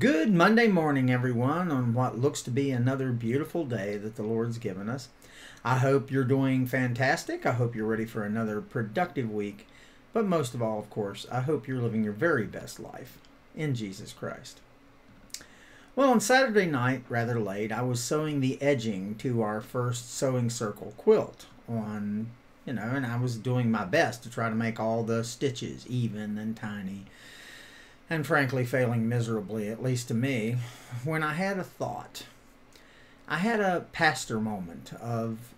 Good Monday morning, everyone, on what looks to be another beautiful day that the Lord's given us. I hope you're doing fantastic. I hope you're ready for another productive week. But most of all, of course, I hope you're living your very best life in Jesus Christ. Well, on Saturday night, rather late, I was sewing the edging to our first sewing circle quilt and I was doing my best to try to make all the stitches even and tiny. And frankly, failing miserably, at least to me, when I had a thought. I had a pastor moment of,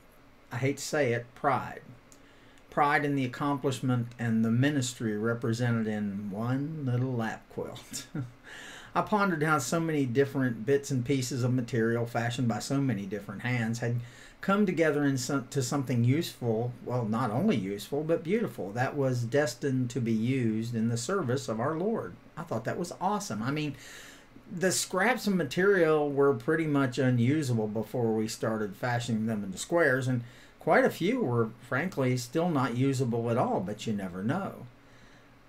I hate to say it, pride. Pride in the accomplishment and the ministry represented in one little lap quilt. I pondered how so many different bits and pieces of material fashioned by so many different hands had come together into something useful, well, not only useful, but beautiful, that was destined to be used in the service of our Lord. I thought that was awesome. I mean, the scraps of material were pretty much unusable before we started fashioning them into squares, and quite a few were, frankly, still not usable at all, but you never know.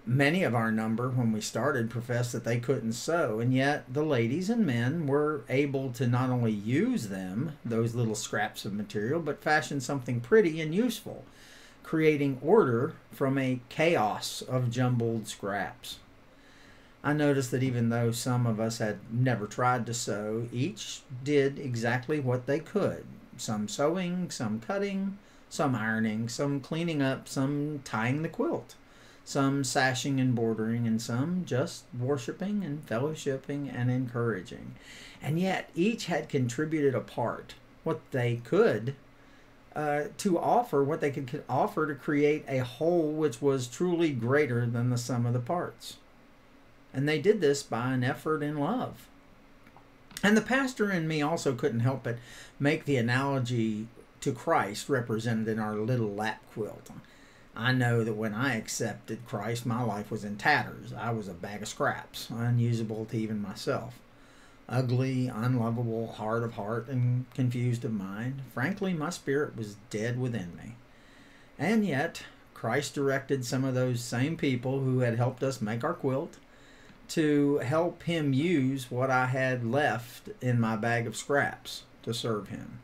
Many of our number, when we started, professed that they couldn't sew, and yet the ladies and men were able to not only use them, those little scraps of material, but fashion something pretty and useful, creating order from a chaos of jumbled scraps. I noticed that even though some of us had never tried to sew, each did exactly what they could. Some sewing, some cutting, some ironing, some cleaning up, some tying the quilt, some sashing and bordering, and some just worshiping and fellowshipping and encouraging. And yet each had contributed a part, what they could to offer, what they could offer to create a whole which was truly greater than the sum of the parts. And they did this by an effort in love. And the pastor in me also couldn't help but make the analogy to Christ represented in our little lap quilt. I know that when I accepted Christ, my life was in tatters. I was a bag of scraps, unusable to even myself. Ugly, unlovable, hard of heart, and confused of mind. Frankly, my spirit was dead within me. And yet, Christ directed some of those same people who had helped us make our quilt to help him use what I had left in my bag of scraps to serve him.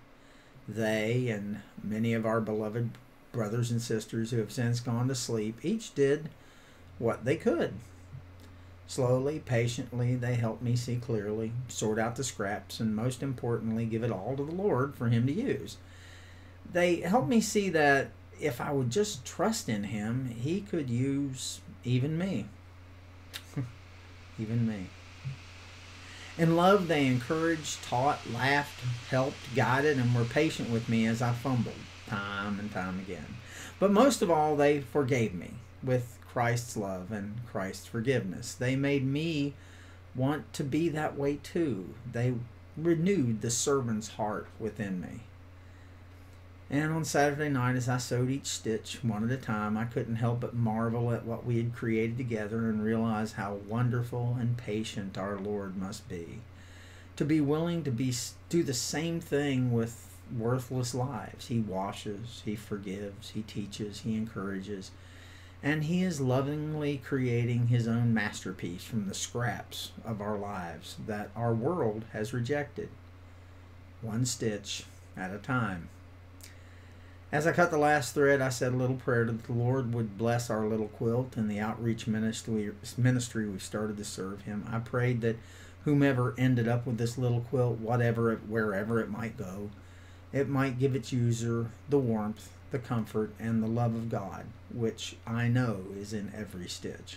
They and many of our beloved brothers and sisters who have since gone to sleep each did what they could. Slowly, patiently, they helped me see clearly, sort out the scraps, and most importantly, give it all to the Lord for him to use. They helped me see that if I would just trust in him, he could use even me. Even me. In love, they encouraged, taught, laughed, helped, guided, and were patient with me as I fumbled time and time again. But most of all, they forgave me with Christ's love and Christ's forgiveness. They made me want to be that way too. They renewed the servant's heart within me. And on Saturday night, as I sewed each stitch one at a time, I couldn't help but marvel at what we had created together and realize how wonderful and patient our Lord must be. To be willing to do the same thing with worthless lives. He washes, he forgives, he teaches, he encourages, and he is lovingly creating his own masterpiece from the scraps of our lives that our world has rejected, one stitch at a time. As I cut the last thread, I said a little prayer that the Lord would bless our little quilt and the outreach ministry we started to serve him. I prayed that whomever ended up with this little quilt, wherever it might go, it might give its user the warmth, the comfort, and the love of God, which I know is in every stitch.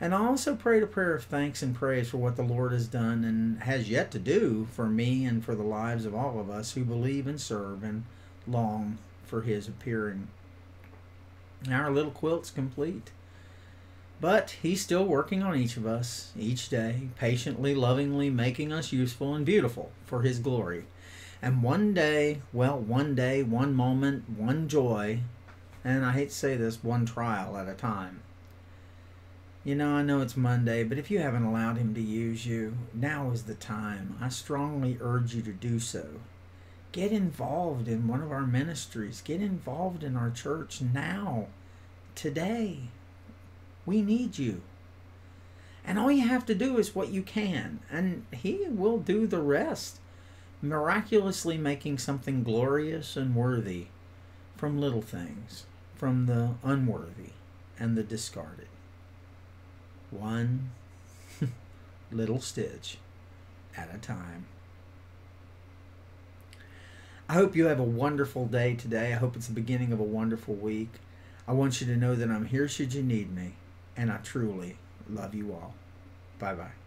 And I also prayed a prayer of thanks and praise for what the Lord has done and has yet to do for me and for the lives of all of us who believe and serve and long for his appearing. Our little quilt's complete. But he's still working on each of us, each day, patiently, lovingly making us useful and beautiful for his glory. And one day, one moment, one joy, and I hate to say this, one trial at a time. I know it's Monday, but if you haven't allowed him to use you, now is the time. I strongly urge you to do so. Get involved in one of our ministries. Get involved in our church now, today. We need you. And all you have to do is what you can, and He will do the rest, miraculously making something glorious and worthy from little things, from the unworthy and the discarded. One little stitch at a time. I hope you have a wonderful day today. I hope it's the beginning of a wonderful week. I want you to know that I'm here should you need me, and I truly love you all. Bye-bye.